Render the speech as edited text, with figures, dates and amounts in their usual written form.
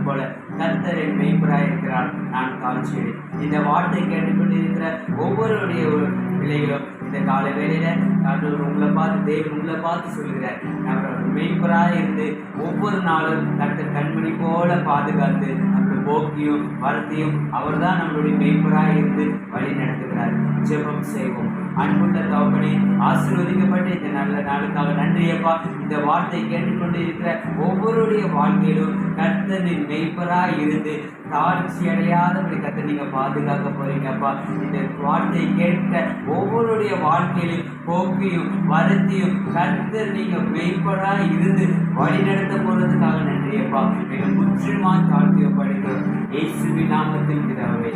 போல கர்த்தர் என் மெய்ப்பராய் இருக்கிறார், நான் தாழ்ச்சியேன். இந்த வார்த்தை கேட்டுக்கொண்டிருக்கிற ஒவ்வொருடைய பிள்ளைகளும் இந்த கால வேளையில உங்களை பார்த்து தேவன் உங்களை பார்த்து சொல்கிறார், அவர் மெய்ப்பராய் இருந்து ஒவ்வொரு நாளும் கர்த்தர் கண்மணி போல பாதுகாத்து நம்மளுடைய போக்கியும் வரத்தையும் அவர் தான் நம்மளுடைய மெய்ப்பராய் இருந்து வழி நடத்துகிறார். ஜெபம் செய்வோம். அன்புள்ள தகப்பனே, ஆசீர்வதிக்கப்பட்ட இந்த நல்ல நாளுக்காக நன்றியப்பா. இந்த வார்த்தை கேட்டுக்கொண்டு இருக்கிற ஒவ்வொருடைய வாழ்க்கையிலும் கர்த்தரின் மெய்ப்பராய் இருந்து தாழ்ச்சி அடையாதபடி கர்த்தர் நீங்க பாதுகாக்க போறீங்கப்பா. இந்த வார்த்தை கேட்க ஒவ்வொருடைய வாழ்க்கையிலும் போக்கியும் வரத்தையும் கர்த்தர் நீங்க மெய்ப்பராய் இருந்து வழி நடத்த போறதுக்காக நன்றியப்பா. மிக முற்றிலுமா தாழ்த்தியப்படுகிறோம். இயேசுவின் நாமத்தில் பிதாவே.